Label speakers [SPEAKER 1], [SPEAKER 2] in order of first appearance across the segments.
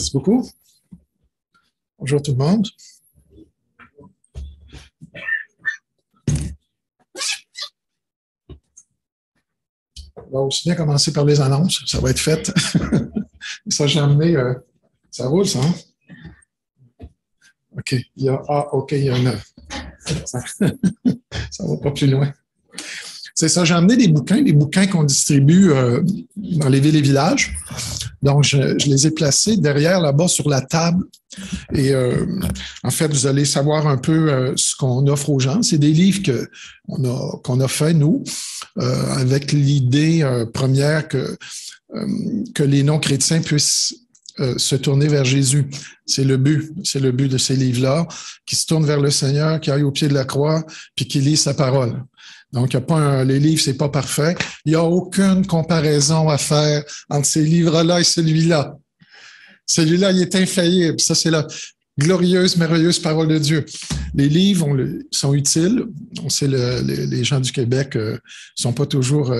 [SPEAKER 1] Merci beaucoup. Bonjour tout le monde. On va aussi bien commencer par les annonces. Ça va être fait. Ça, j'ai amené. Ça roule, ça, hein? OK. OK, il y en a. Ça ne va pas plus loin. C'est ça, j'ai amené des bouquins qu'on distribue dans les villes et villages. Donc, je les ai placés derrière, là-bas, sur la table. Et en fait, vous allez savoir un peu ce qu'on offre aux gens. C'est des livres qu'on a fait, nous, avec l'idée première que les non-chrétiens puissent se tourner vers Jésus. C'est le but de ces livres-là, qui se tournent vers le Seigneur, qui aillent au pied de la croix, puis qui lisent sa parole. Donc, les livres, c'est pas parfait. Il n'y a aucune comparaison à faire entre ces livres-là et celui-là. Celui-là, il est infaillible. Ça, c'est la glorieuse, merveilleuse parole de Dieu. Les livres sont utiles. On sait les gens du Québec sont pas toujours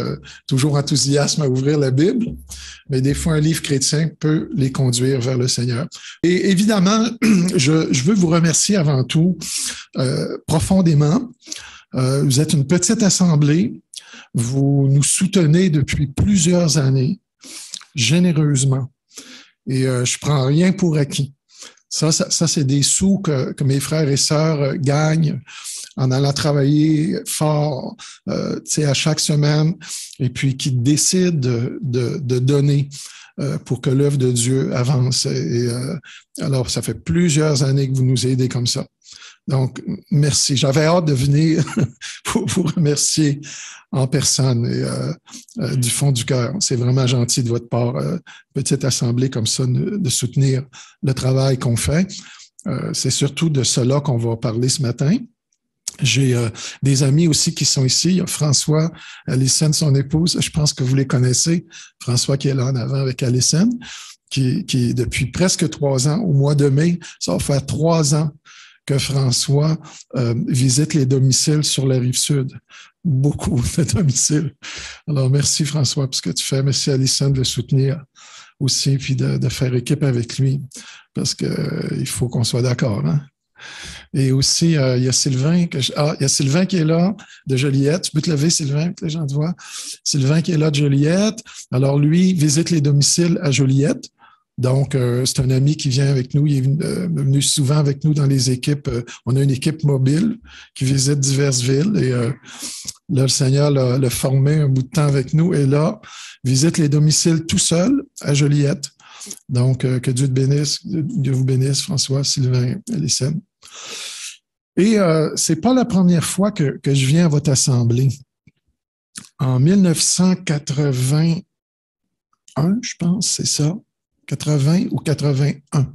[SPEAKER 1] enthousiastes à ouvrir la Bible, mais des fois, un livre chrétien peut les conduire vers le Seigneur. Et évidemment, je veux vous remercier avant tout profondément. Vous êtes une petite assemblée. Vous nous soutenez depuis plusieurs années, généreusement. Et je prends rien pour acquis. Ça c'est des sous que mes frères et sœurs gagnent en allant travailler fort, à chaque semaine, et puis qui décident de donner pour que l'œuvre de Dieu avance. Et alors, ça fait plusieurs années que vous nous aidez comme ça. Donc, merci. J'avais hâte de venir pour vous remercier en personne et du fond du cœur. C'est vraiment gentil de votre part, petite assemblée comme ça, de soutenir le travail qu'on fait. C'est surtout de cela qu'on va parler ce matin. J'ai des amis aussi qui sont ici. Il y a François, Alison, son épouse. Je pense que vous les connaissez. François qui est là en avant avec Alison, qui depuis presque 3 ans, au mois de mai, ça va faire 3 ans que François visite les domiciles sur la Rive-Sud. Beaucoup de domiciles. Alors, merci François pour ce que tu fais. Merci Alison de le soutenir aussi, puis de faire équipe avec lui, parce qu'il faut qu'on soit d'accord. Hein? Et aussi, il y a Sylvain. Il y a Sylvain qui est là, de Joliette. Tu peux te lever, Sylvain, que les gens te voient. Sylvain qui est là de Joliette. Alors, lui, visite les domiciles à Joliette. Donc, c'est un ami qui vient avec nous. Il est venu souvent avec nous dans les équipes. On a une équipe mobile qui visite diverses villes. Et là, le Seigneur l'a formé un bout de temps avec nous. Et là, visite les domiciles tout seul à Joliette. Donc, que Dieu te bénisse. Dieu vous bénisse, François, Sylvain, Alison. Et c'est pas la première fois que je viens à votre assemblée. En 1981, je pense, c'est ça. 80 ou 81.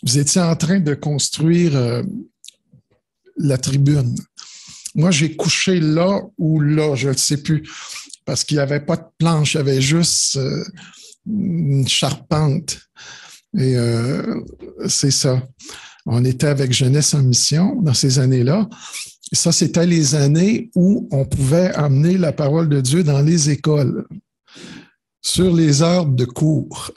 [SPEAKER 1] Vous étiez en train de construire la tribune. Moi, j'ai couché là ou là, je ne sais plus, parce qu'il n'y avait pas de planche, il y avait juste une charpente. Et c'est ça. On était avec Jeunesse en mission dans ces années-là. Et ça, c'était les années où on pouvait amener la parole de Dieu dans les écoles, sur les heures de cours,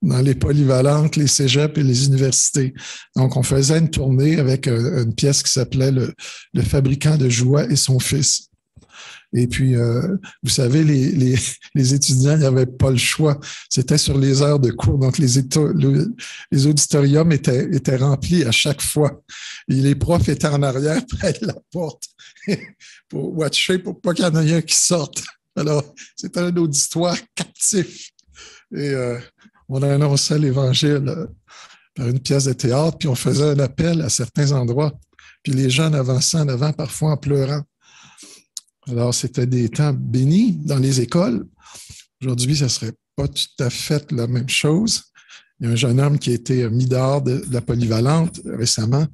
[SPEAKER 1] dans les polyvalentes, les cégeps et les universités. Donc, on faisait une tournée avec une pièce qui s'appelait Le fabricant de joie et son fils. Et puis, vous savez, les étudiants n'avaient pas le choix. C'était sur les heures de cours. Donc, les auditoriums étaient remplis à chaque fois. Et les profs étaient en arrière près de la porte pour watcher, pour pas qu'il y en ait un qui sorte. Alors, c'était un auditoire captif. Et on annonçait l'Évangile par une pièce de théâtre, puis on faisait un appel à certains endroits. Puis les jeunes avançaient en avant, parfois en pleurant. Alors, c'était des temps bénis dans les écoles. Aujourd'hui, ça ne serait pas tout à fait la même chose. Il y a un jeune homme qui a été mis dehors de la polyvalente récemment,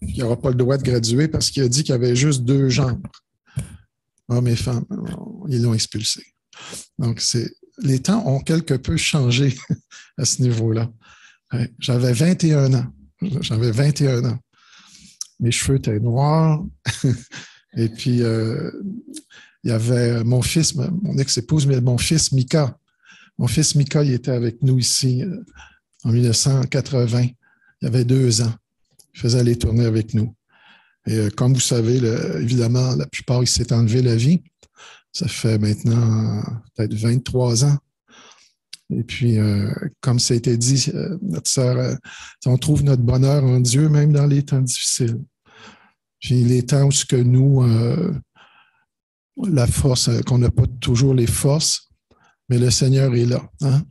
[SPEAKER 1] qui n'aura pas le droit de graduer parce qu'il a dit qu'il y avait juste 2 genres. Hommes et femmes, ils l'ont expulsé. Donc, les temps ont quelque peu changé à ce niveau-là. J'avais 21 ans. Mes cheveux étaient noirs. Et puis, il y avait mon fils, mon ex-épouse, mais mon fils, Mika. Mon fils Mika, il était avec nous ici en 1980. Il avait 2 ans. Il faisait les tournées avec nous. Et comme vous savez, évidemment, la plupart, il s'est enlevé la vie. Ça fait maintenant peut-être 23 ans. Et puis, comme ça a été dit, notre sœur, on trouve notre bonheur en Dieu, même dans les temps difficiles. Puis les temps où ce que nous, la force, qu'on n'a pas toujours les forces, mais le Seigneur est là. Hein?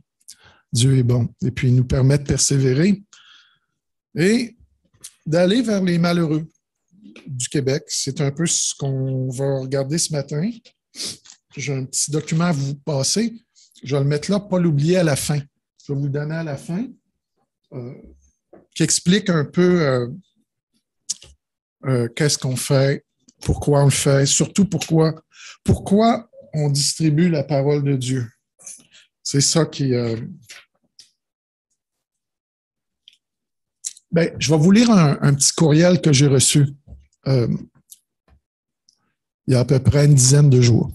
[SPEAKER 1] Dieu est bon. Et puis, il nous permet de persévérer et d'aller vers les malheureux du Québec. C'est un peu ce qu'on va regarder ce matin. J'ai un petit document à vous passer. Je vais le mettre là, pas l'oublier à la fin. Je vais vous le donner à la fin, qui explique un peu qu'est-ce qu'on fait, pourquoi on le fait, surtout pourquoi on distribue la parole de Dieu. C'est ça qui... je vais vous lire un petit courriel que j'ai reçu il y a à peu près une dizaine de jours.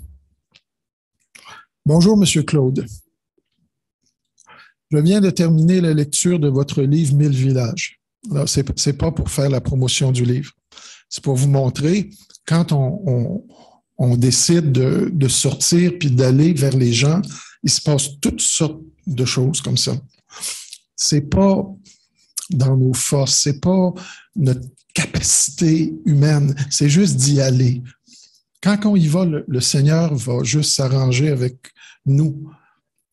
[SPEAKER 1] Bonjour, Monsieur Claude. Je viens de terminer la lecture de votre livre « 1000 villages ». Alors, ce n'est pas pour faire la promotion du livre. C'est pour vous montrer, quand on décide de sortir puis d'aller vers les gens, il se passe toutes sortes de choses comme ça. C'est pas dans nos forces, c'est pas notre capacité humaine, c'est juste d'y aller. Quand on y va, le Seigneur va juste s'arranger avec nous,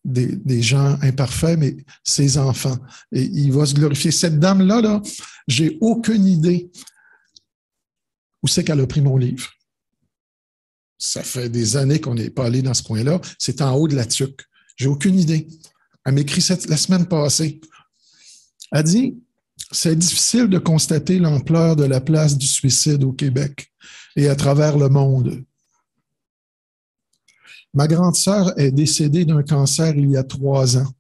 [SPEAKER 1] des gens imparfaits, mais ses enfants. Et il va se glorifier. Cette dame-là, j'ai aucune idée où c'est qu'elle a pris mon livre. Ça fait des années qu'on n'est pas allé dans ce coin-là. C'est en haut de la tuque. J'ai aucune idée. Elle m'écrit la semaine passée. Elle dit, c'est difficile de constater l'ampleur de la place du suicide au Québec et à travers le monde. Ma grande sœur est décédée d'un cancer il y a 3 ans.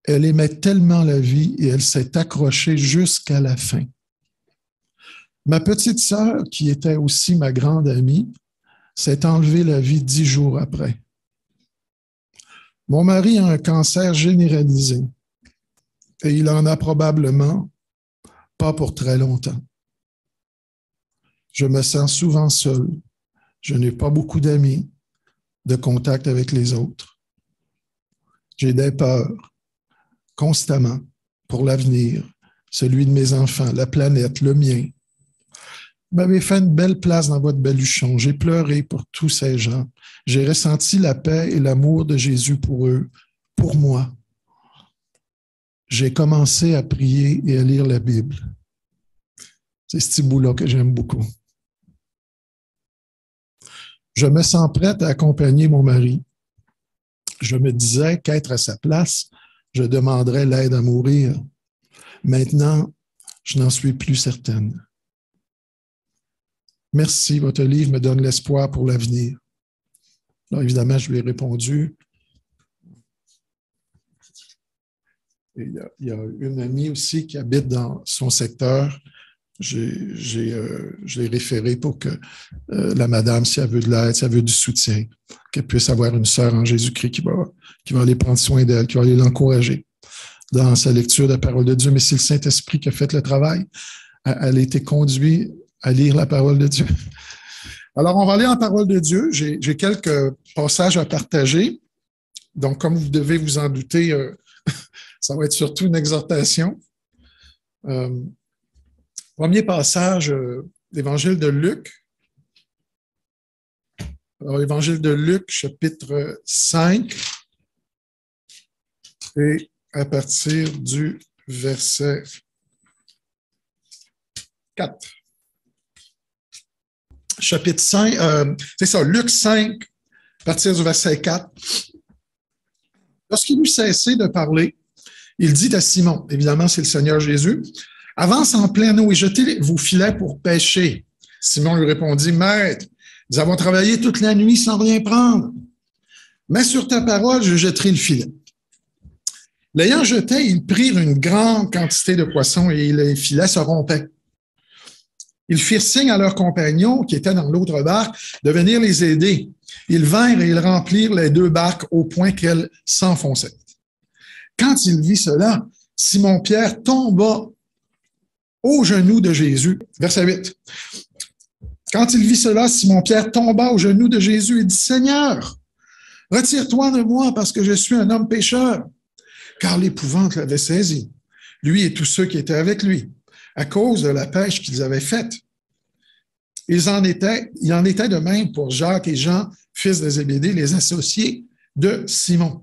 [SPEAKER 1] Elle aimait tellement la vie et elle s'est accrochée jusqu'à la fin. Ma petite sœur, qui était aussi ma grande amie, s'est enlevée la vie 10 jours après. Mon mari a un cancer généralisé et il en a probablement pas pour très longtemps. Je me sens souvent seul. Je n'ai pas beaucoup d'amis, de contact avec les autres. J'ai des peurs constamment pour l'avenir, celui de mes enfants, la planète, le mien. Vous m'avez fait une belle place dans votre baluchon. J'ai pleuré pour tous ces gens. J'ai ressenti la paix et l'amour de Jésus pour eux, pour moi. J'ai commencé à prier et à lire la Bible. C'est ce petit bout-là que j'aime beaucoup. Je me sens prête à accompagner mon mari. Je me disais qu'être à sa place, je demanderais l'aide à mourir. Maintenant, je n'en suis plus certaine. Merci, votre livre me donne l'espoir pour l'avenir. Alors, évidemment, je lui ai répondu. Et il y a une amie aussi qui habite dans son secteur. Je l'ai référé pour que la madame, si elle veut de l'aide, si elle veut du soutien, qu'elle puisse avoir une sœur en Jésus-Christ qui va aller prendre soin d'elle, qui va aller l'encourager dans sa lecture de la parole de Dieu. Mais c'est le Saint-Esprit qui a fait le travail. Elle a été conduite à lire la parole de Dieu. Alors, on va aller en parole de Dieu. J'ai quelques passages à partager. Donc, comme vous devez vous en douter, ça va être surtout une exhortation. Premier passage, l'Évangile de Luc. Alors, l'Évangile de Luc, chapitre 5, et à partir du verset 4. Chapitre 5, c'est ça, Luc 5, à partir du verset 4. Lorsqu'il eut cessé de parler, il dit à Simon, évidemment, c'est le Seigneur Jésus, « Avance en pleine eau et jetez vos filets pour pêcher. » Simon lui répondit, « Maître, nous avons travaillé toute la nuit sans rien prendre. Mais sur ta parole, je jetterai le filet. » L'ayant jeté, ils prirent une grande quantité de poissons et les filets se rompaient. Ils firent signe à leurs compagnons qui étaient dans l'autre barque de venir les aider. Ils vinrent et ils remplirent les 2 barques au point qu'elles s'enfonçaient. Quand il vit cela, Simon-Pierre tomba aux genoux de Jésus. Verset 8. Quand il vit cela, Simon-Pierre tomba aux genoux de Jésus et dit, « Seigneur, retire-toi de moi parce que je suis un homme pécheur. » Car l'épouvante l'avait saisi, lui et tous ceux qui étaient avec lui, à cause de la pêche qu'ils avaient faite. Il en était de même pour Jacques et Jean, fils de Zébédée, les associés de Simon.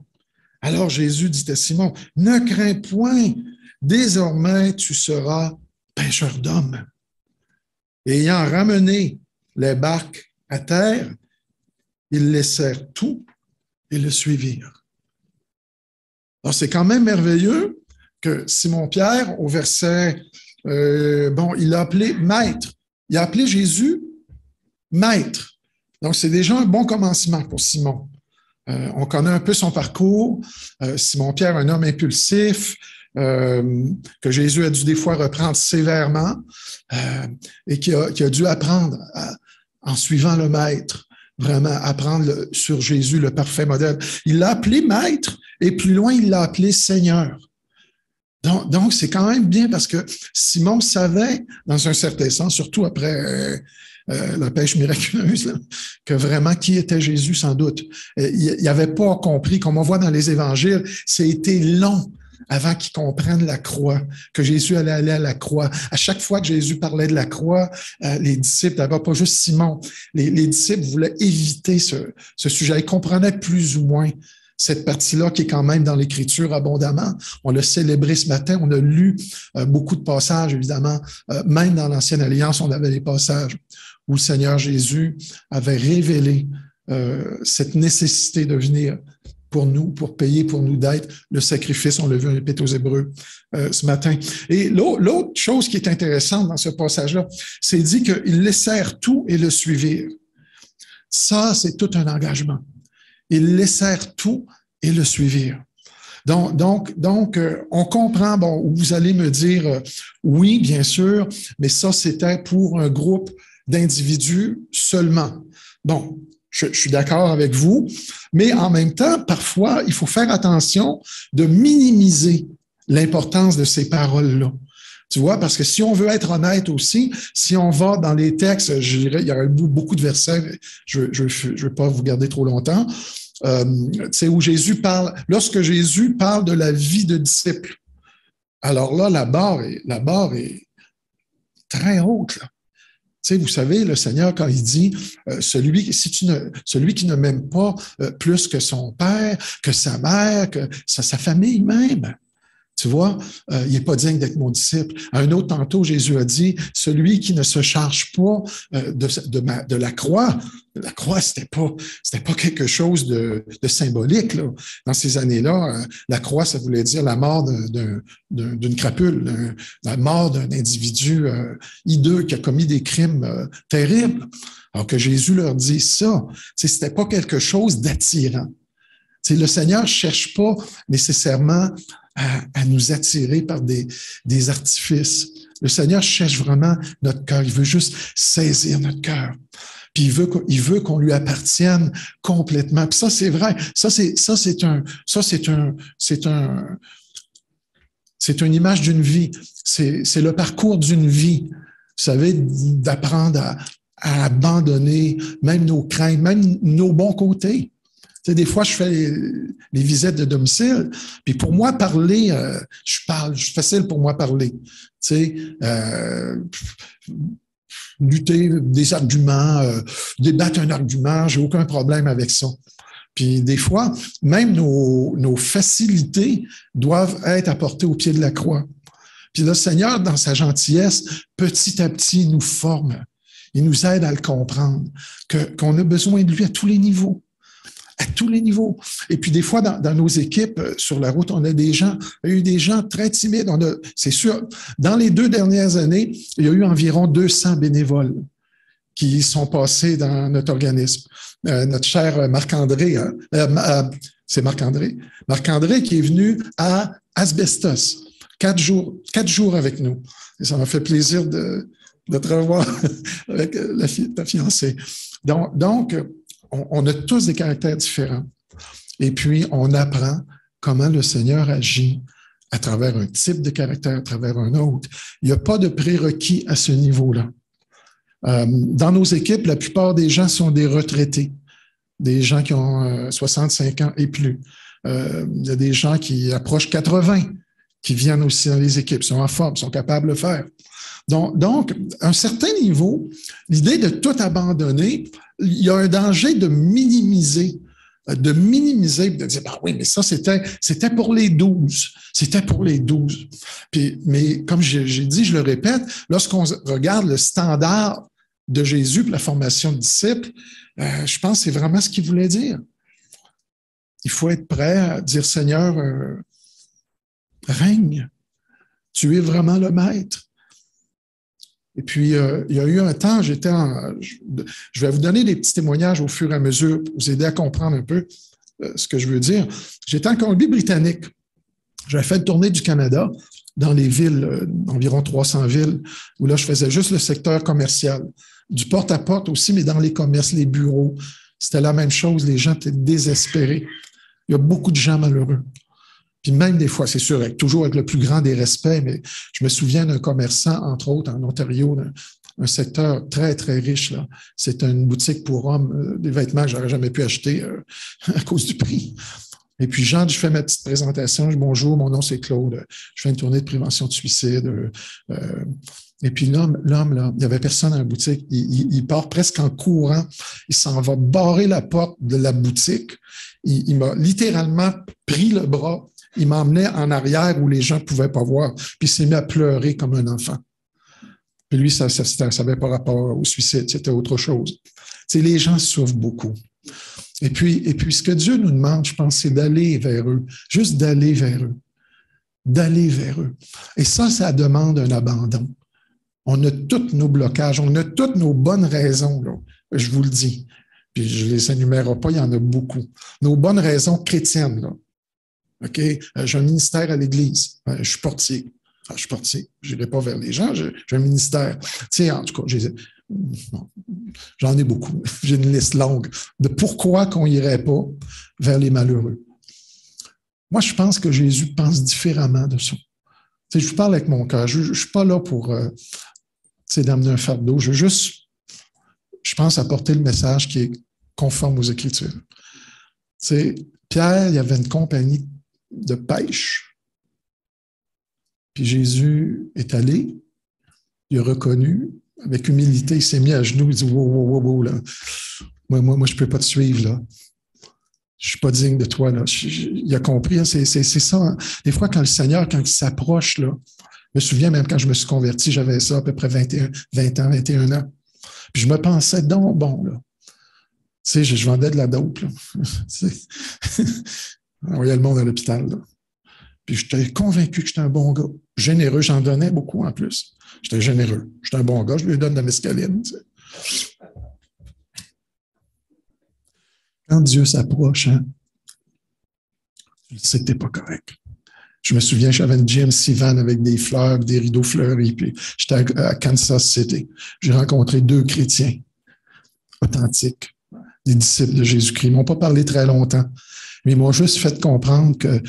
[SPEAKER 1] Alors Jésus dit à Simon, « Ne crains point, désormais tu seras pêcheur d'hommes. » Et ayant ramené les barques à terre, ils laissèrent tout et le suivirent. Alors, c'est quand même merveilleux que Simon-Pierre, au verset, il l'a appelé maître. Il a appelé Jésus maître. Donc, c'est déjà un bon commencement pour Simon. On connaît un peu son parcours. Simon-Pierre, un homme impulsif, que Jésus a dû des fois reprendre sévèrement et qui a dû apprendre en suivant le maître, vraiment apprendre sur Jésus, le parfait modèle. Il l'a appelé maître et plus loin, il l'a appelé Seigneur. Donc, c'est quand même bien parce que Simon savait, dans un certain sens, surtout après la pêche miraculeuse, là, que vraiment qui était Jésus, sans doute. Il n'avait pas compris, comme on voit dans les évangiles, ça a été long avant qu'ils comprennent la croix, que Jésus allait aller à la croix. À chaque fois que Jésus parlait de la croix, les disciples, d'abord pas juste Simon, les disciples voulaient éviter ce sujet. Ils comprenaient plus ou moins cette partie-là qui est quand même dans l'Écriture abondamment. On l'a célébré ce matin, on a lu beaucoup de passages, évidemment. Même dans l'Ancienne Alliance, on avait les passages où le Seigneur Jésus avait révélé cette nécessité de venir pour nous, pour payer pour nous d'être le sacrifice. On l'a vu en Épître aux Hébreux ce matin. Et l'autre chose qui est intéressante dans ce passage-là, c'est dit qu'ils laissèrent tout et le suivirent. Ça, c'est tout un engagement. Ils laissèrent tout et le suivirent. Donc, on comprend, bon, vous allez me dire, oui, bien sûr, mais ça, c'était pour un groupe d'individus seulement. Bon, je suis d'accord avec vous, mais en même temps, parfois, il faut faire attention de minimiser l'importance de ces paroles-là. Tu vois, parce que si on veut être honnête aussi, si on va dans les textes, je dirais, il y aurait beaucoup de versets, je vais pas vous garder trop longtemps, où Jésus parle, lorsque Jésus parle de la vie de disciple, alors là, la barre est très haute, là. Tu sais, vous savez, le Seigneur, quand il dit celui qui ne m'aime pas plus que son père, que sa mère, que sa famille même, tu vois, il n'est pas digne d'être mon disciple. À un autre tantôt, Jésus a dit celui qui ne se charge pas de la croix. La croix, c'était pas quelque chose de symbolique, là. Dans ces années-là, la croix, ça voulait dire la mort d'une crapule, la mort d'un individu hideux qui a commis des crimes terribles. Alors que Jésus leur dit ça, c'était pas quelque chose d'attirant. Le Seigneur ne cherche pas nécessairement à nous attirer par des artifices. Le Seigneur cherche vraiment notre cœur. Il veut juste saisir notre cœur. Puis il veut qu'on lui appartienne complètement. Puis ça, c'est vrai. C'est une image d'une vie. C'est le parcours d'une vie. Vous savez, d'apprendre à abandonner même nos craintes, même nos bons côtés. Tu sais, des fois, je fais les visites de domicile, puis pour moi, parler, c'est facile pour moi parler. Tu sais, lutter des arguments, débattre un argument, j'ai aucun problème avec ça. Puis des fois, même nos facilités doivent être apportées au pied de la croix. Puis le Seigneur, dans sa gentillesse, petit à petit, nous forme. Il nous aide à le comprendre, qu'on a besoin de lui à tous les niveaux. À tous les niveaux. Et puis, des fois, dans nos équipes, sur la route, il y a eu des gens très timides. C'est sûr, dans les 2 dernières années, il y a eu environ 200 bénévoles qui sont passés dans notre organisme. Notre cher Marc-André, c'est Marc-André. Marc-André qui est venu à Asbestos, 4 jours avec nous. Et ça m'a fait plaisir de te revoir avec ta fiancée. Donc, on a tous des caractères différents. Et puis, on apprend comment le Seigneur agit à travers un type de caractère, à travers un autre. Il n'y a pas de prérequis à ce niveau-là. Dans nos équipes, la plupart des gens sont des retraités, des gens qui ont 65 ans et plus. Il y a des gens qui approchent 80, qui viennent aussi dans les équipes, sont en forme, sont capables de le faire. Donc, à un certain niveau, l'idée de tout abandonner, il y a un danger de minimiser, de dire, ben oui, mais ça, c'était pour les 12. C'était pour les 12. Puis, mais comme j'ai dit, je le répète, lorsqu'on regarde le standard de Jésus pour la formation de disciples, je pense que c'est vraiment ce qu'il voulait dire. Il faut être prêt à dire, Seigneur, règne. Tu es vraiment le maître. Et puis, il y a eu un temps, je vais vous donner des petits témoignages au fur et à mesure pour vous aider à comprendre un peu ce que je veux dire. J'étais en Colombie-Britannique. J'avais fait une tournée du Canada dans les villes, environ 300 villes, où là, je faisais juste le secteur commercial. Du porte-à-porte aussi, mais dans les commerces, les bureaux. C'était la même chose. Les gens étaient désespérés. Il y a beaucoup de gens malheureux. Puis même des fois, c'est sûr, toujours avec le plus grand des respects, mais je me souviens d'un commerçant, entre autres, en Ontario, un secteur très, très riche. Là. C'est une boutique pour hommes, des vêtements que j'aurais jamais pu acheter à cause du prix. Et puis, je fais ma petite présentation. Je dis, bonjour, mon nom, c'est Claude. Je fais une tournée de prévention de suicide. Et puis, l'homme, là, il n'y avait personne dans la boutique. Il part presque en courant. Il s'en va barrer la porte de la boutique. Il m'a littéralement pris le bras. Il m'emmenait en arrière où les gens ne pouvaient pas voir. Puis il s'est mis à pleurer comme un enfant. Puis lui, ça n'avait pas rapport au suicide, c'était autre chose. Tu sais, les gens souffrent beaucoup. Et puis, ce que Dieu nous demande, je pense, c'est d'aller vers eux. Juste d'aller vers eux. D'aller vers eux. Et ça demande un abandon. On a tous nos blocages, on a toutes nos bonnes raisons, là, je vous le dis. Puis je ne les énumérerai pas, il y en a beaucoup. Nos bonnes raisons chrétiennes, là. OK? J'ai un ministère à l'Église. Je suis portier. Je suis portier. Je n'irai pas vers les gens. J'ai un ministère. Tiens, en tout cas, j'en ai beaucoup. J'ai une liste longue de pourquoi qu'on n'irait pas vers les malheureux. Moi, je pense que Jésus pense différemment de ça. Tu sais, je vous parle avec mon cœur. Je ne suis pas là pour d'amener un fardeau. Je pense, apporter le message qui est conforme aux Écritures. Tu sais, Pierre, il y avait une compagnie de pêche. Puis Jésus est allé, il a reconnu, avec humilité, il s'est mis à genoux, il dit wow, là. Moi, je ne peux pas te suivre, là. Je ne suis pas digne de toi, là. Il a compris, hein, c'est ça. Hein. Des fois, quand le Seigneur, quand il s'approche, là, je me souviens même quand je me suis converti, j'avais ça à peu près 21 ans. Puis je me pensais donc bon, là. Tu sais, je vendais de la dope, là. On voyait le monde à l'hôpital, là. Puis j'étais convaincu que j'étais un bon gars. Généreux, j'en donnais beaucoup en plus. J'étais généreux. J'étais un bon gars, je lui donne de la mescaline. Tu sais. Quand Dieu s'approche, hein, tu sais que t'es pas correct. Je me souviens, j'avais une GMC van avec des fleurs, des rideaux fleuris, puis j'étais à Kansas City. J'ai rencontré 2 chrétiens authentiques, des disciples de Jésus-Christ. Ils ne m'ont pas parlé très longtemps, mais ils m'ont juste fait comprendre que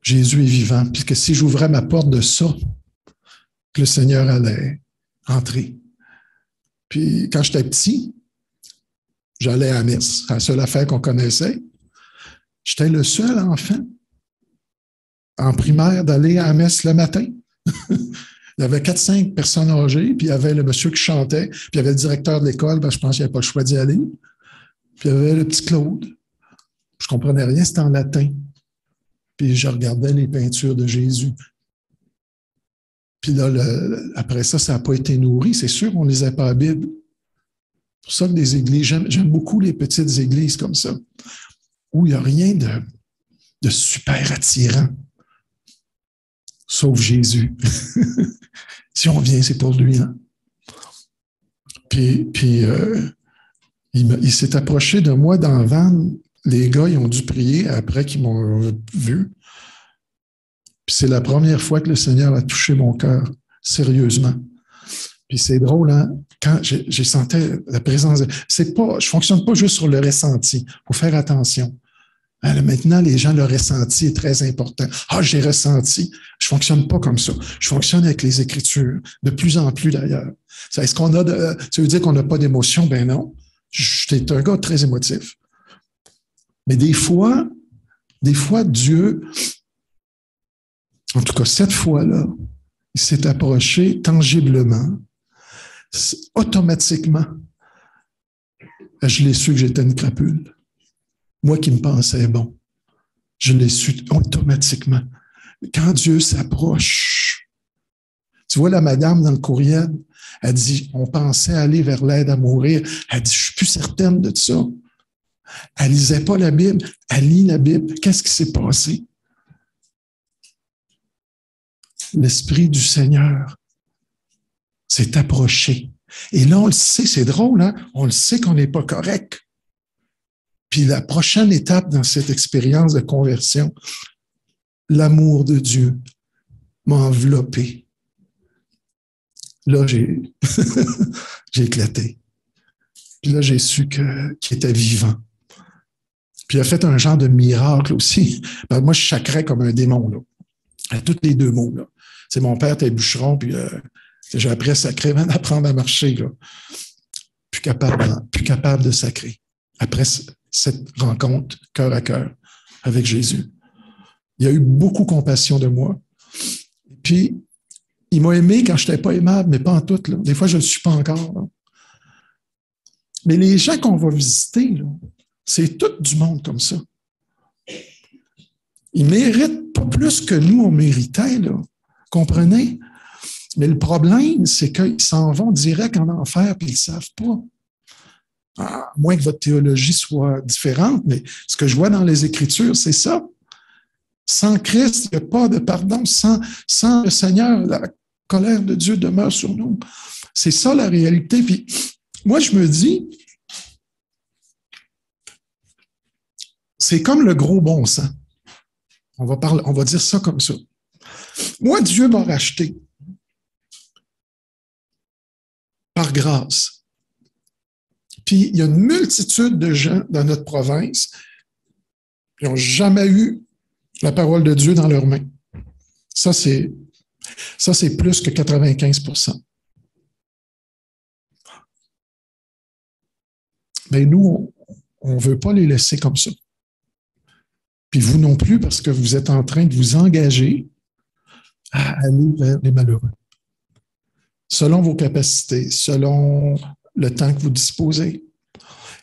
[SPEAKER 1] Jésus est vivant, puis que si j'ouvrais ma porte de ça, que le Seigneur allait entrer. Puis quand j'étais petit, j'allais à la messe. C'est la seule affaire qu'on connaissait. J'étais le seul enfant en primaire d'aller à la messe le matin. Il y avait 4-5 personnes âgées, puis il y avait le monsieur qui chantait, puis il y avait le directeur de l'école, parce que je pense qu'il n'y avait pas le choix d'y aller. Puis il y avait le petit Claude. Je ne comprenais rien, c'était en latin. Puis je regardais les peintures de Jésus. Puis là, après ça, ça n'a pas été nourri. C'est sûr, on ne lisait pas la Bible. C'est pour ça que des églises, j'aime beaucoup les petites églises comme ça, où il n'y a rien de super attirant, sauf Jésus. Si on vient, c'est pour lui. Hein? Puis il s'est approché de moi dans la van. Les gars, ils ont dû prier après qu'ils m'ont vu. Puis c'est la première fois que le Seigneur a touché mon cœur, sérieusement. Puis c'est drôle, hein? Quand j'ai senti la présence, je ne fonctionne pas juste sur le ressenti. Il faut faire attention. Alors maintenant, les gens, le ressenti est très important. Ah, j'ai ressenti. Je fonctionne pas comme ça. Je fonctionne avec les Écritures, de plus en plus d'ailleurs. Est-ce qu'on a ça veut dire qu'on n'a pas d'émotion? Ben non. J'étais un gars très émotif. Mais des fois, Dieu, en tout cas cette fois-là, il s'est approché tangiblement, automatiquement. Je l'ai su que j'étais une crapule. Moi qui me pensais bon, je l'ai su automatiquement. Quand Dieu s'approche, tu vois la madame dans le courriel, elle dit, on pensait aller vers l'aide à mourir. Elle dit, je suis plus certaine de ça. Elle lisait pas la Bible, elle lit la Bible. Qu'est-ce qui s'est passé? L'Esprit du Seigneur s'est approché. Et là, on le sait, c'est drôle, hein? On le sait qu'on n'est pas correct. Puis la prochaine étape dans cette expérience de conversion, l'amour de Dieu m'a enveloppé. Là, j'ai éclaté. Puis là, j'ai su qu'il était vivant. Puis il a fait un genre de miracle aussi. Ben, moi, je chacrais comme un démon, là. À tous les deux mots, là. C'est mon père était bûcheron, puis j'ai appris à sacrer, même apprendre à marcher, là. Plus capable de sacrer. Après cette rencontre, cœur à cœur, avec Jésus. Il a eu beaucoup compassion de moi. Puis, il m'a aimé quand je n'étais pas aimable, mais pas en tout, là. Des fois, je ne le suis pas encore, là. Mais les gens qu'on va visiter, là, c'est tout du monde comme ça. Ils ne méritent pas plus que nous, on méritait, là. Comprenez? Mais le problème, c'est qu'ils s'en vont direct en enfer puis ils ne savent pas. À moins que votre théologie soit différente, mais ce que je vois dans les Écritures, c'est ça. Sans Christ, il n'y a pas de pardon. Sans le Seigneur, la colère de Dieu demeure sur nous. C'est ça la réalité. Puis moi, je me dis, c'est comme le gros bon sens. On va dire ça comme ça. Moi, Dieu m'a racheté par grâce. Puis, il y a une multitude de gens dans notre province qui n'ont jamais eu la parole de Dieu dans leurs mains. Ça, c'est plus que 95%. Mais nous, on ne veut pas les laisser comme ça. Puis vous non plus, parce que vous êtes en train de vous engager à aller vers les malheureux. Selon vos capacités, selon le temps que vous disposez.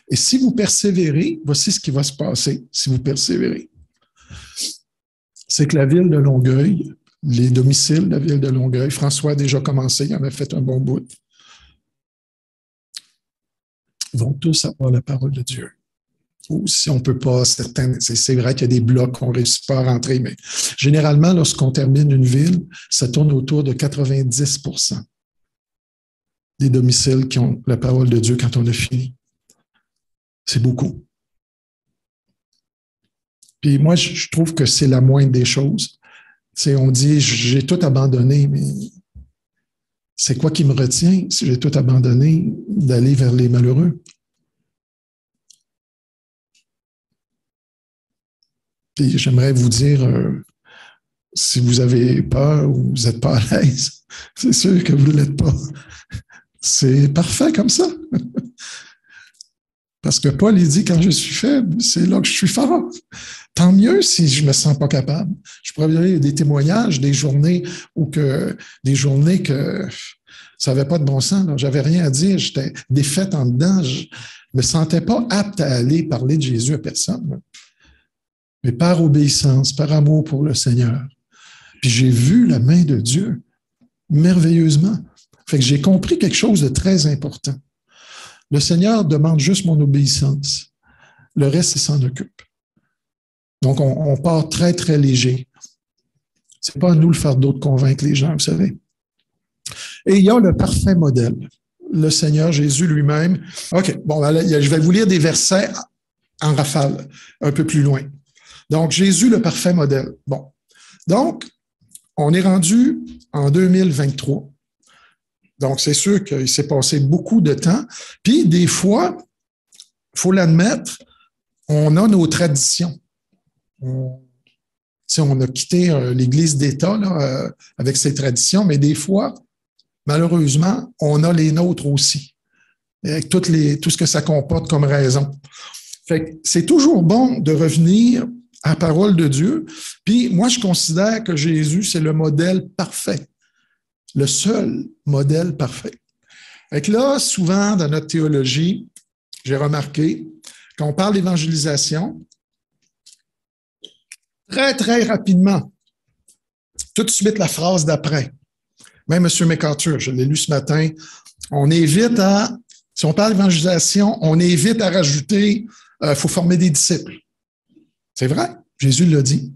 [SPEAKER 1] Et si vous persévérez, voici ce qui va se passer si vous persévérez. C'est que la ville de Longueuil, les domiciles de la ville de Longueuil, François a déjà commencé, il en a fait un bon bout, vont tous avoir la parole de Dieu. Ou si on ne peut pas, c'est vrai qu'il y a des blocs qu'on ne réussit pas à rentrer, mais généralement, lorsqu'on termine une ville, ça tourne autour de 90% des domiciles qui ont la parole de Dieu quand on a fini. C'est beaucoup. Puis moi, je trouve que c'est la moindre des choses. T'sais, on dit, j'ai tout abandonné, mais c'est quoi qui me retient si j'ai tout abandonné d'aller vers les malheureux? Puis j'aimerais vous dire, si vous avez peur ou vous n'êtes pas à l'aise, c'est sûr que vous ne l'êtes pas. C'est parfait comme ça. Parce que Paul, il dit, quand je suis faible, c'est là que je suis fort. Tant mieux si je me sens pas capable. Je pourrais vous donner des témoignages, des journées que ça n'avait pas de bon sens. J'avais rien à dire, j'étais défaite en dedans. Je me sentais pas apte à aller parler de Jésus à personne. Mais par obéissance, par amour pour le Seigneur. Puis j'ai vu la main de Dieu merveilleusement. Fait que j'ai compris quelque chose de très important. Le Seigneur demande juste mon obéissance. Le reste, il s'en occupe. Donc, on part très, très léger. C'est pas à nous le fardeau de convaincre les gens, vous savez. Et il y a le parfait modèle. Le Seigneur Jésus lui-même. OK, bon, là, je vais vous lire des versets en rafale, un peu plus loin. Donc, Jésus, le parfait modèle. Bon. Donc, on est rendu en 2023. Donc, c'est sûr qu'il s'est passé beaucoup de temps. Puis, des fois, il faut l'admettre, on a nos traditions. On a quitté l'Église d'État là, avec ses traditions, mais des fois, malheureusement, on a les nôtres aussi, avec tout ce que ça comporte comme raison. Fait que c'est toujours bon de revenir à la parole de Dieu. Puis moi, je considère que Jésus, c'est le modèle parfait, le seul modèle parfait. Fait que là, souvent, dans notre théologie, j'ai remarqué, quand on parle d'évangélisation, très, très rapidement, tout de suite la phrase d'après. Même M. MacArthur, je l'ai lu ce matin, on évite à, si on parle d'évangélisation, on évite à rajouter, faut former des disciples. C'est vrai, Jésus l'a dit.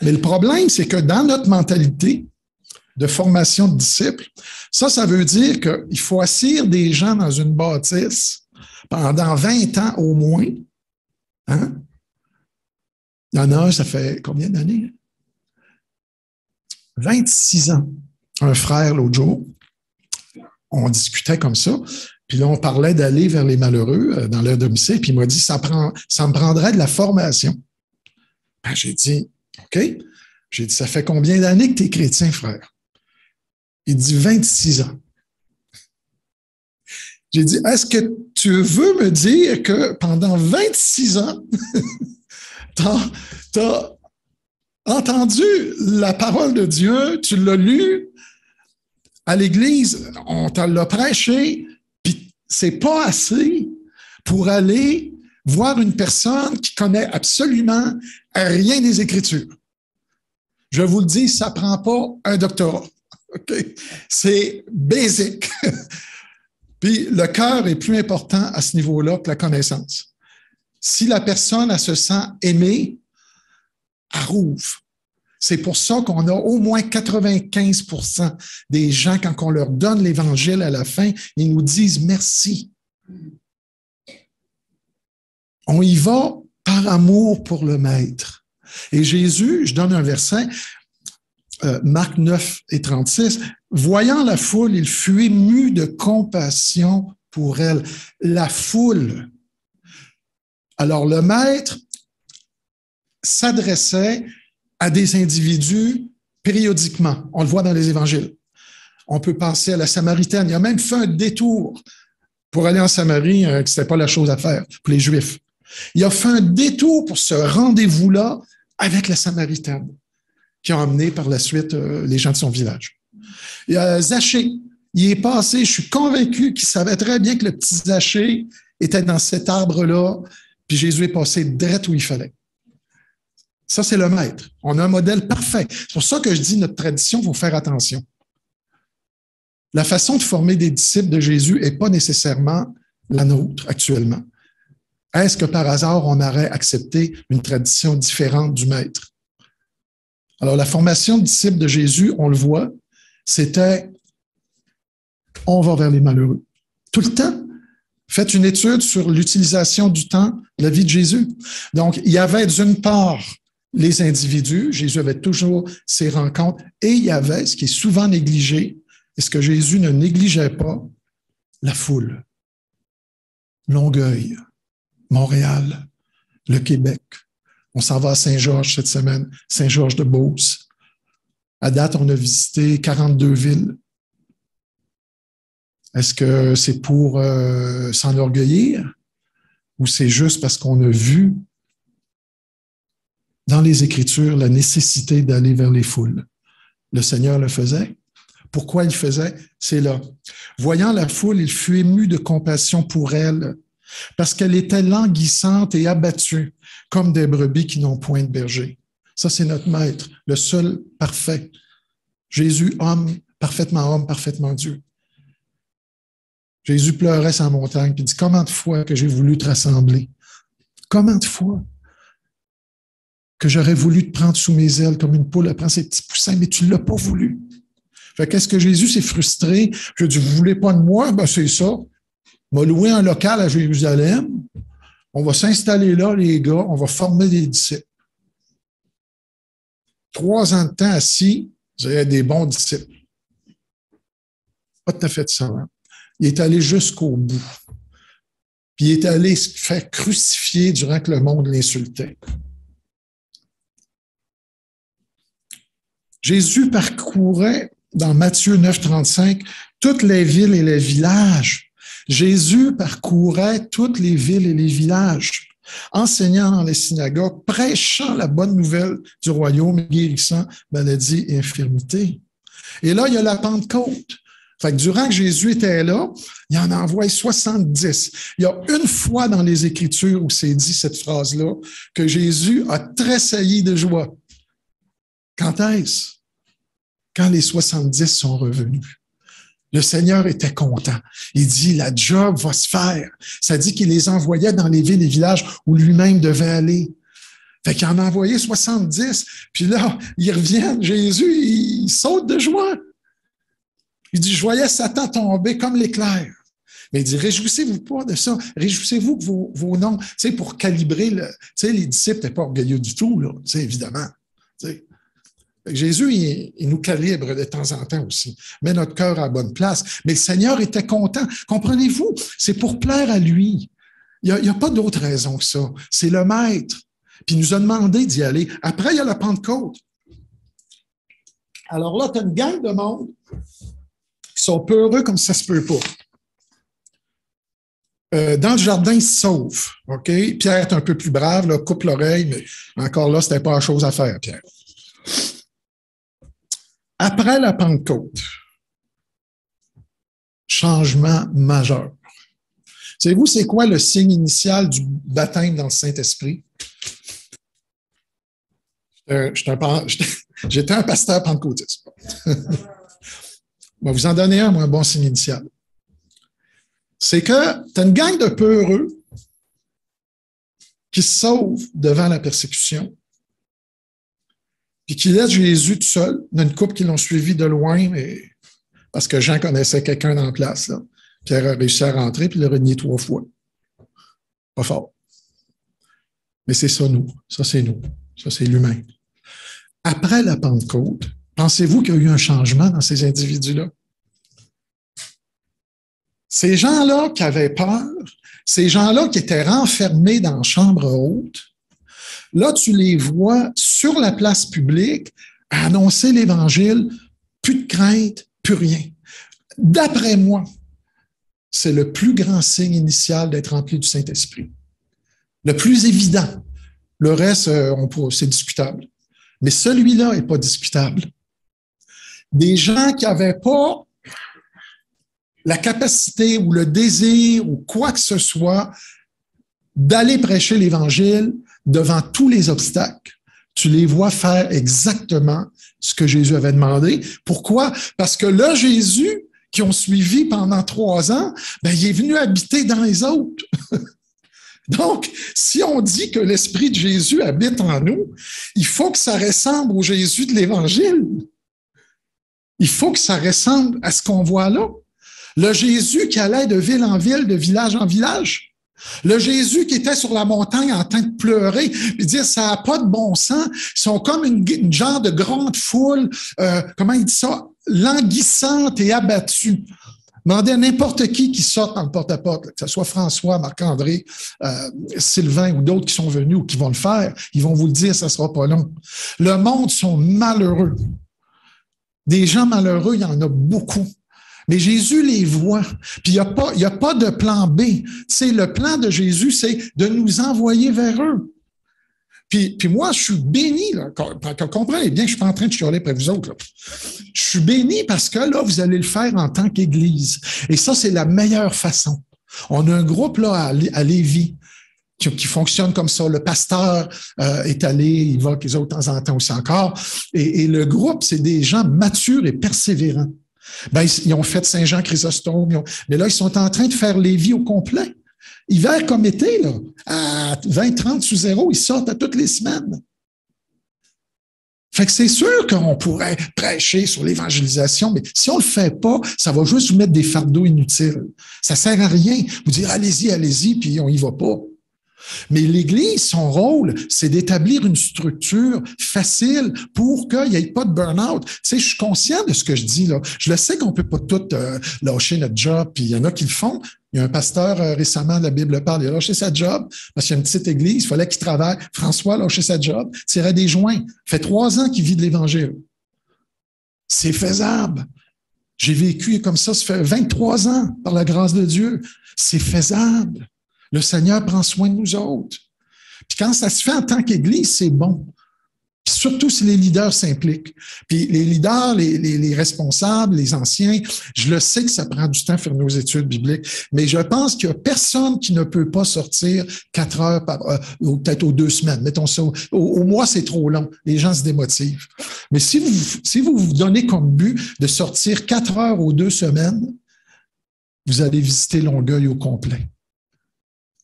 [SPEAKER 1] Mais le problème, c'est que dans notre mentalité de formation de disciples, ça veut dire qu'il faut asseoir des gens dans une bâtisse pendant 20 ans au moins. Hein? Il y en a un, ça fait combien d'années? 26 ans. Un frère, l'autre jour, on discutait comme ça, puis là, on parlait d'aller vers les malheureux dans leur domicile, puis il m'a dit, ça me prendrait de la formation. Ben, j'ai dit, OK. J'ai dit, ça fait combien d'années que tu es chrétien, frère? Il dit, 26 ans. J'ai dit, est-ce que tu veux me dire que pendant 26 ans, tu as entendu la parole de Dieu, tu l'as lu à l'église, on te l'a prêché, puis c'est pas assez pour aller voir une personne qui connaît absolument rien des Écritures. Je vous le dis, ça prend pas un doctorat. Okay? C'est basic. Puis le cœur est plus important à ce niveau-là que la connaissance. Si la personne, elle se sent aimée, elle rouvre. C'est pour ça qu'on a au moins 95% des gens, quand on leur donne l'Évangile à la fin, ils nous disent merci. On y va par amour pour le Maître. Et Jésus, je donne un verset, Marc 9 et 36, voyant la foule, il fut ému de compassion pour elle. La foule. Alors, le Maître s'adressait à des individus périodiquement. On le voit dans les évangiles. On peut penser à la Samaritaine. Il a même fait un détour pour aller en Samarie, que ce n'était pas la chose à faire pour les Juifs. Il a fait un détour pour ce rendez-vous-là avec la Samaritaine, qui a emmené par la suite les gens de son village. Il y a Zachée. Il est passé, je suis convaincu qu'il savait très bien que le petit Zachée était dans cet arbre-là, puis Jésus est passé direct où il fallait. Ça, c'est le Maître. On a un modèle parfait. C'est pour ça que je dis notre tradition, il faut faire attention. La façon de former des disciples de Jésus n'est pas nécessairement la nôtre actuellement. Est-ce que par hasard, on aurait accepté une tradition différente du Maître? Alors, la formation de disciples de Jésus, on le voit, c'était on va vers les malheureux. Tout le temps. Faites une étude sur l'utilisation du temps de la vie de Jésus. Donc, il y avait d'une part les individus, Jésus avait toujours ses rencontres, et il y avait, ce qui est souvent négligé, et ce que Jésus ne négligeait pas, la foule. Longueuil, Montréal, le Québec. On s'en va à Saint-Georges cette semaine, Saint-Georges-de-Beauce. À date, on a visité 42 villes. Est-ce que c'est pour s'enorgueillir ou c'est juste parce qu'on a vu dans les Écritures la nécessité d'aller vers les foules? Le Seigneur le faisait. Pourquoi il faisait? C'est là. Voyant la foule, il fut ému de compassion pour elle, parce qu'elle était languissante et abattue, comme des brebis qui n'ont point de berger. Ça, c'est notre Maître, le seul parfait. Jésus, homme, parfaitement Dieu. Jésus pleurait sur la montagne, puis il dit, combien de fois que j'ai voulu te rassembler? Combien de fois que j'aurais voulu te prendre sous mes ailes comme une poule, elle prend ses petits poussins, mais tu ne l'as pas voulu. Fait qu'est-ce que Jésus s'est frustré? Je dis, vous ne voulez pas de moi? Ben, c'est ça. On va louer un local à Jérusalem. On va s'installer là, les gars. On va former des disciples. 3 ans de temps assis, vous avez des bons disciples. Pas tout à fait ça. Hein? Il est allé jusqu'au bout. Puis il est allé se faire crucifier durant que le monde l'insultait. Jésus parcourait, dans Matthieu 9, 35, toutes les villes et les villages. Jésus parcourait toutes les villes et les villages, enseignant dans les synagogues, prêchant la bonne nouvelle du royaume, guérissant maladies et infirmités. Et là, il y a la Pentecôte. Fait que durant que Jésus était là, il en envoie 70. Il y a une fois dans les Écritures où c'est dit cette phrase-là que Jésus a tressailli de joie. Quand est-ce? Quand les 70 sont revenus. Le Seigneur était content. Il dit, la job va se faire. Ça dit qu'il les envoyait dans les villes et villages où lui-même devait aller. Fait qu'il en a envoyé 70. Puis là, ils reviennent. Jésus, il saute de joie. Il dit, je voyais Satan tomber comme l'éclair. Mais il dit, réjouissez-vous pas de ça. Réjouissez-vous que vos noms, tu sais, pour calibrer les disciples n'étaient pas orgueilleux du tout, là, tu sais, évidemment. Tu sais. Jésus, il nous calibre de temps en temps aussi, met notre cœur à la bonne place. Mais le Seigneur était content. Comprenez-vous? C'est pour plaire à lui. Il n'y a pas d'autre raison que ça. C'est le Maître. Puis il nous a demandé d'y aller. Après, il y a la Pentecôte. Alors là, tu as une gang de monde qui sont peu heureux comme ça se peut pas. Dans le jardin, ils se sauvent. OK? Pierre est un peu plus brave, là, coupe l'oreille, mais encore là, c'était pas la chose à faire, Pierre. Après la Pentecôte, changement majeur. Savez-vous, c'est quoi le signe initial du baptême dans le Saint-Esprit? J'étais un pasteur pentecôtiste. Je vais vous en donner un bon signe initial. C'est que tu as une gang de peu heureux qui se sauvent devant la persécution, puis qui laissent Jésus tout seul. Il y a une couple qui l'ont suivi de loin, mais parce que Jean connaissait quelqu'un dans la place. Là. Pierre a réussi à rentrer, puis il l'a renié 3 fois. Pas fort. Mais c'est ça, nous. Ça, c'est nous. Ça, c'est l'humain. Après la Pentecôte, pensez-vous qu'il y a eu un changement dans ces individus-là? Ces gens-là qui avaient peur, ces gens-là qui étaient renfermés dans la chambre haute, là, tu les vois sur la place publique à annoncer l'Évangile, plus de crainte, plus rien. D'après moi, c'est le plus grand signe initial d'être rempli du Saint-Esprit. Le plus évident. Le reste, c'est discutable. Mais celui-là n'est pas discutable. Des gens qui n'avaient pas la capacité ou le désir ou quoi que ce soit d'aller prêcher l'Évangile devant tous les obstacles. Tu les vois faire exactement ce que Jésus avait demandé. Pourquoi? Parce que le Jésus qui ont suivi pendant 3 ans, il est venu habiter dans les autres. Donc, si on dit que l'Esprit de Jésus habite en nous, il faut que ça ressemble au Jésus de l'Évangile. Il faut que ça ressemble à ce qu'on voit là. Le Jésus qui allait de ville en ville, de village en village. Le Jésus qui était sur la montagne en train de pleurer et dire ça n'a pas de bon sens. Ils sont comme une genre de grande foule, comment il dit ça, languissante et abattue. Demandez à n'importe qui sorte dans le porte-à-porte, que ce soit François, Marc-André, Sylvain ou d'autres qui sont venus ou qui vont le faire, ils vont vous le dire, ça ne sera pas long. Le monde sont malheureux. Des gens malheureux, il y en a beaucoup. Mais Jésus les voit. Puis il n'y a pas de plan B. C'est le plan de Jésus, c'est de nous envoyer vers eux. Puis moi, je suis béni. Là. Comprenez bien que je ne suis pas en train de chialer après vous autres. Là. Je suis béni parce que là, vous allez le faire en tant qu'Église. Et ça, c'est la meilleure façon. On a un groupe là à Lévis qui fonctionne comme ça. Le pasteur est allé, il va avec les autres de temps en temps aussi encore. Et le groupe, c'est des gens matures et persévérants. Ils ont fait Saint-Jean-Chrysostome, mais là, ils sont en train de faire Lévis au complet. Hiver comme été, là, à 20-30 sous zéro, ils sortent à toutes les semaines. Fait que c'est sûr qu'on pourrait prêcher sur l'évangélisation, mais si on le fait pas, ça va juste vous mettre des fardeaux inutiles. Ça sert à rien. Vous dire allez-y, puis on y va pas. Mais l'Église, son rôle, c'est d'établir une structure facile pour qu'il n'y ait pas de burn-out. Tu sais, je suis conscient de ce que je dis là. Je le sais qu'on ne peut pas tout lâcher notre job, puis il y en a qui le font. Il y a un pasteur récemment, la Bible parle, il a lâché sa job parce qu'il y a une petite église, il fallait qu'il travaille. François a lâché sa job, tirait des joints. Ça fait 3 ans qu'il vit de l'Évangile. C'est faisable. J'ai vécu comme ça fait 23 ans par la grâce de Dieu. C'est faisable. Le Seigneur prend soin de nous autres. Puis quand ça se fait en tant qu'Église, c'est bon. Puis surtout si les leaders s'impliquent. Puis les leaders, les responsables, les anciens, je le sais que ça prend du temps à faire nos études bibliques, mais je pense qu'il n'y a personne qui ne peut pas sortir 4 heures ou peut-être aux 2 semaines. Mettons ça, au mois, c'est trop long. Les gens se démotivent. Mais si vous vous donnez comme but de sortir 4 heures aux 2 semaines, vous allez visiter Longueuil au complet.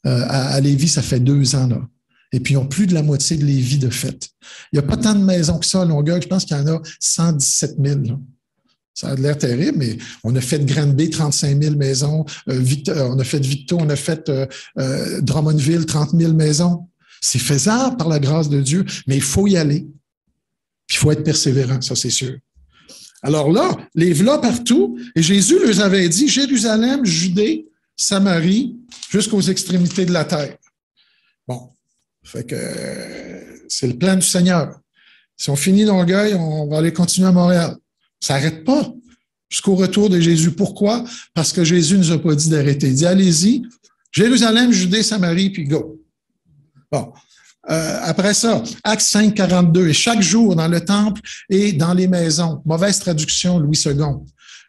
[SPEAKER 1] À Lévis, ça fait 2 ans, là. Et puis, ils ont plus de la moitié de Lévis de fait. Il n'y a pas tant de maisons que ça à Longueuil. Je pense qu'il y en a 117 000. Là. Ça a l'air terrible, mais on a fait de Granby 35 000 maisons. On a fait de Victo, on a fait Drummondville 30 000 maisons. C'est faisable par la grâce de Dieu, mais il faut y aller. Puis, il faut être persévérant, ça, c'est sûr. Alors là, les v'là partout. Et Jésus leur avait dit, Jérusalem, Judée, Samarie, jusqu'aux extrémités de la terre. Bon. Fait que c'est le plan du Seigneur. Si on finit Longueuil, on va aller continuer à Montréal. Ça n'arrête pas jusqu'au retour de Jésus. Pourquoi? Parce que Jésus ne nous a pas dit d'arrêter. Il dit, allez-y, Jérusalem, Judée, Samarie, puis go. Bon. Après ça, Actes 5, 42. Et chaque jour dans le temple et dans les maisons. Mauvaise traduction, Louis II.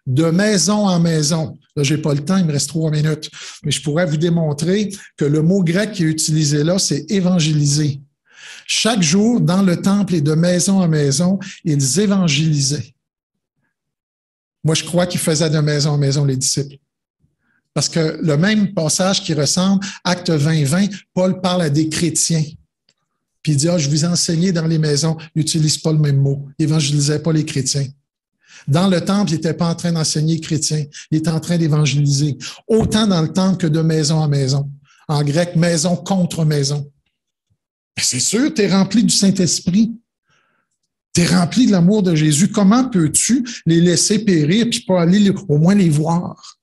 [SPEAKER 1] De maison en maison. Là, j'ai pas le temps, il me reste 3 minutes. Mais je pourrais vous démontrer que le mot grec qui est utilisé là, c'est évangéliser. Chaque jour, dans le temple et de maison en maison, ils évangélisaient. Moi, je crois qu'ils faisaient de maison en maison les disciples. Parce que le même passage qui ressemble, Acte 20, 20, Paul parle à des chrétiens. Puis il dit, je vous ai enseigné dans les maisons, il n'utilise pas le même mot. Il évangélisait pas les chrétiens. Dans le temple, il n'était pas en train d'enseigner chrétien, il était en train d'évangéliser, autant dans le temple que de maison en maison. En grec, maison contre maison. C'est sûr, tu es rempli du Saint-Esprit. Tu es rempli de l'amour de Jésus. Comment peux-tu les laisser périr puis pas aller au moins les voir?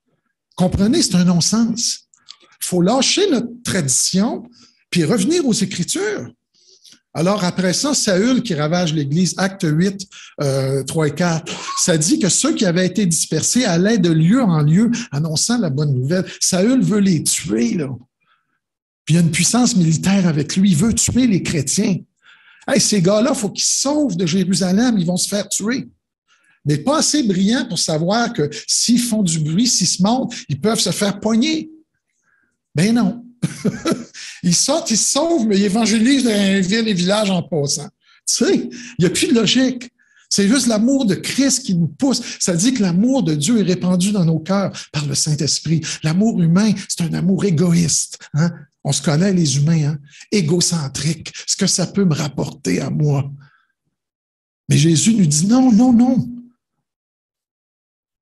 [SPEAKER 1] Comprenez, c'est un non-sens. Il faut lâcher notre tradition puis revenir aux Écritures. Alors, après ça, Saül qui ravage l'Église, Acte 8, 3 et 4, ça dit que ceux qui avaient été dispersés allaient de lieu en lieu annonçant la bonne nouvelle. Saül veut les tuer, là. Puis il y a une puissance militaire avec lui. Il veut tuer les chrétiens. Hey, ces gars-là, il faut qu'ils se sauvent de Jérusalem. Ils vont se faire tuer. Mais pas assez brillants pour savoir que s'ils font du bruit, s'ils se montent, ils peuvent se faire pogner. Ben non. Ils sortent, ils se sauvent, mais ils évangélisent dans les villes et villages en passant. Tu sais, il n'y a plus de logique. C'est juste l'amour de Christ qui nous pousse. Ça dit que l'amour de Dieu est répandu dans nos cœurs par le Saint-Esprit. L'amour humain, c'est un amour égoïste. Hein? On se connaît, les humains, hein? Égocentrique. Ce que ça peut me rapporter à moi. Mais Jésus nous dit non, non, non.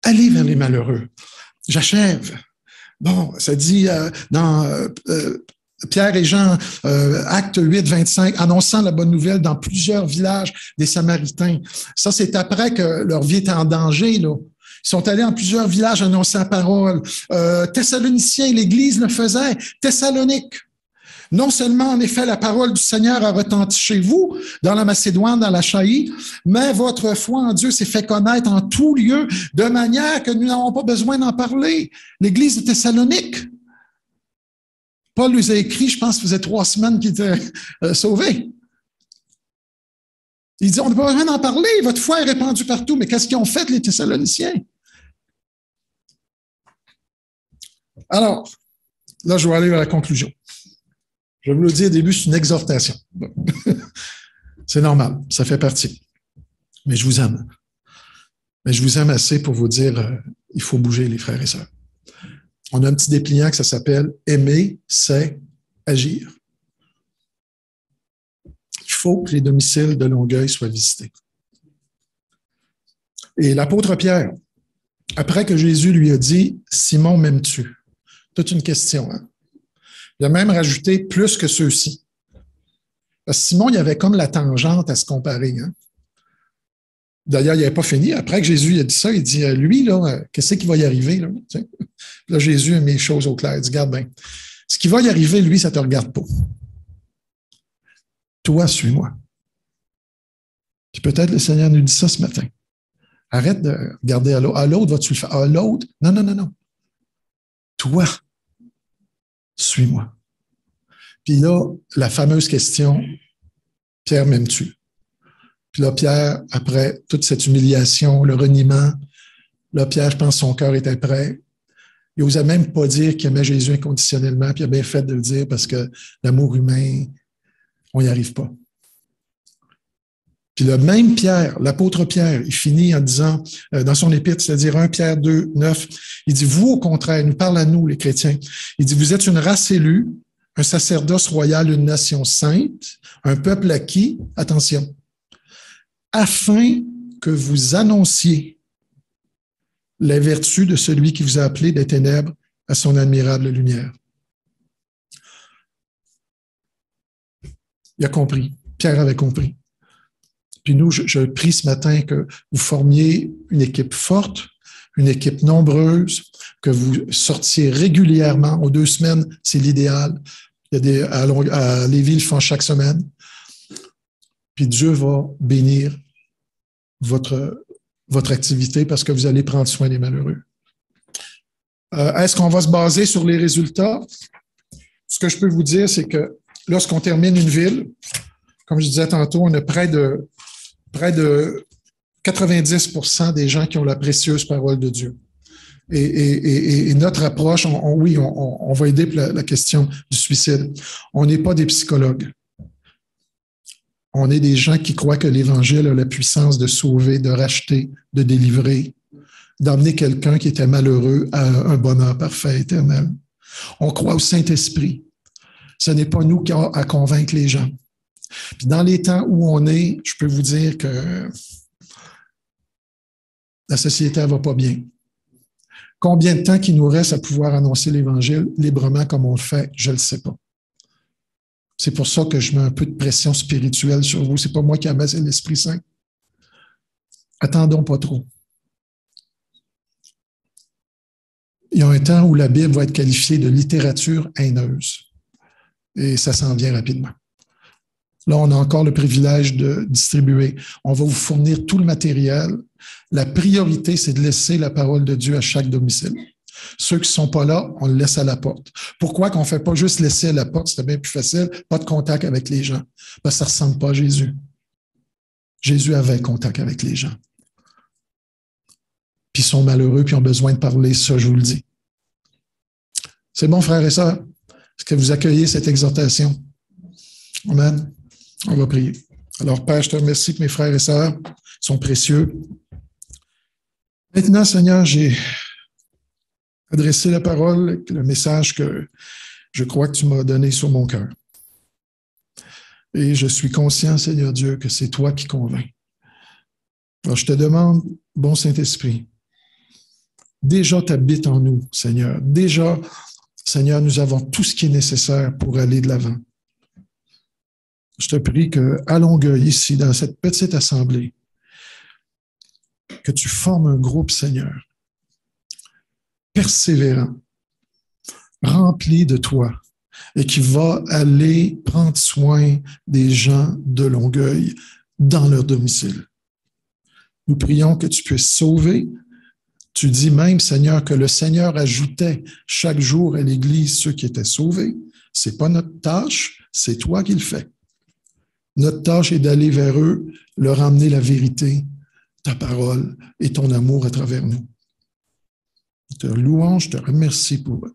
[SPEAKER 1] Allez vers les malheureux. J'achève. Bon, ça dit dans Pierre et Jean, Acte 8, 25, annonçant la bonne nouvelle dans plusieurs villages des Samaritains. Ça, c'est après que leur vie était en danger, là. Ils sont allés en plusieurs villages annoncer la parole. Thessaloniciens, l'Église le faisait. Thessalonique. Non seulement, en effet, la parole du Seigneur a retenti chez vous, dans la Macédoine, dans l'Achaïe, mais votre foi en Dieu s'est fait connaître en tout lieu, de manière que nous n'avons pas besoin d'en parler. L'Église de Thessalonique. Paul nous a écrit, je pense que ça faisait 3 semaines qu'il était sauvé. Il dit, on n'a pas besoin d'en parler, votre foi est répandue partout. Mais qu'est-ce qu'ils ont fait, les Thessaloniciens? Alors, là, je vais aller vers la conclusion. Je vous le dis au début, c'est une exhortation. C'est normal, ça fait partie. Mais je vous aime. Mais je vous aime assez pour vous dire, il faut bouger, les frères et sœurs. On a un petit dépliant que ça s'appelle « Aimer, c'est agir ». Il faut que les domiciles de Longueuil soient visités. Et l'apôtre Pierre, après que Jésus lui a dit « Simon, m'aimes-tu » Toute une question, hein? Il a même rajouté plus que ceux-ci. Parce que Simon, il avait comme la tangente à se comparer. Hein? D'ailleurs, il n'avait pas fini. Après que Jésus a dit ça, il dit, lui, là, qu'est-ce qui va y arriver? Là, Jésus a mis les choses au clair. Il dit, regarde bien, ce qui va y arriver, lui, ça ne te regarde pas. Toi, suis-moi. Puis peut-être le Seigneur nous dit ça ce matin. Arrête de regarder à l'autre. À l'autre, vas-tu le faire? À l'autre? Non, non, non, non. Toi, suis-moi. Puis là, la fameuse question, Pierre, m'aimes-tu? Puis là, Pierre, après toute cette humiliation, le reniement, là, Pierre, je pense que son cœur était prêt. Il n'osait même pas dire qu'il aimait Jésus inconditionnellement, puis il a bien fait de le dire parce que l'amour humain, on n'y arrive pas. Puis le même Pierre, l'apôtre Pierre, il finit en disant, dans son épître, c'est-à-dire 1 Pierre 2, 9, il dit, vous, au contraire, il nous parle à nous, les chrétiens, il dit, vous êtes une race élue, un sacerdoce royal, une nation sainte, un peuple acquis, attention, afin que vous annonciez les vertus de celui qui vous a appelé des ténèbres à son admirable lumière. Il a compris. Pierre avait compris. Puis nous, je prie ce matin que vous formiez une équipe forte, une équipe nombreuse, que vous sortiez régulièrement. Aux 2 semaines, c'est l'idéal. Il y a à Lévis, ils le font chaque semaine. Puis Dieu va bénir votre activité parce que vous allez prendre soin des malheureux. Est-ce qu'on va se baser sur les résultats? Ce que je peux vous dire, c'est que lorsqu'on termine une ville, comme je disais tantôt, on a près de 90% des gens qui ont la précieuse parole de Dieu. Et notre approche, on va aider pour la question du suicide. On n'est pas des psychologues. On est des gens qui croient que l'Évangile a la puissance de sauver, de racheter, de délivrer, d'emmener quelqu'un qui était malheureux à un bonheur parfait, éternel. On croit au Saint-Esprit. Ce n'est pas nous qui avons à convaincre les gens. Puis dans les temps où on est, je peux vous dire que la société ne va pas bien. Combien de temps qu'il nous reste à pouvoir annoncer l'Évangile librement comme on le fait, je ne le sais pas. C'est pour ça que je mets un peu de pression spirituelle sur vous. Ce n'est pas moi qui amasse l'Esprit Saint. Attendons pas trop. Il y a un temps où la Bible va être qualifiée de littérature haineuse. Et ça s'en vient rapidement. Là, on a encore le privilège de distribuer. On va vous fournir tout le matériel. La priorité, c'est de laisser la parole de Dieu à chaque domicile. Ceux qui ne sont pas là, on le laisse à la porte. Pourquoi qu'on ne fait pas juste laisser à la porte? C'était bien plus facile. Pas de contact avec les gens. Parce que ça ne ressemble pas à Jésus. Jésus avait contact avec les gens. Puis ils sont malheureux, puis ils ont besoin de parler. Ça, je vous le dis. C'est bon, frères et sœurs? Est-ce que vous accueillez cette exhortation? Amen. On va prier. Alors, Père, je te remercie que mes frères et sœurs sont précieux. Maintenant, Seigneur, j'ai adressé la parole, le message que je crois que tu m'as donné sur mon cœur. Et je suis conscient, Seigneur Dieu, que c'est toi qui convaincs. Alors, je te demande, bon Saint-Esprit, déjà tu habites en nous, Seigneur. Déjà, Seigneur, nous avons tout ce qui est nécessaire pour aller de l'avant. Je te prie qu'à Longueuil, ici, dans cette petite assemblée, que tu formes un groupe, Seigneur, persévérant, rempli de toi, et qui va aller prendre soin des gens de Longueuil dans leur domicile. Nous prions que tu puisses sauver. Tu dis même, Seigneur, que le Seigneur ajoutait chaque jour à l'Église ceux qui étaient sauvés. Ce n'est pas notre tâche, c'est toi qui le fais. Notre tâche est d'aller vers eux, leur emmener la vérité, ta parole et ton amour à travers nous. Je te louange, je te remercie pour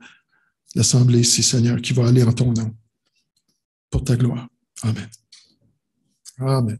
[SPEAKER 1] l'assemblée ici, Seigneur, qui va aller en ton nom, pour ta gloire. Amen. Amen.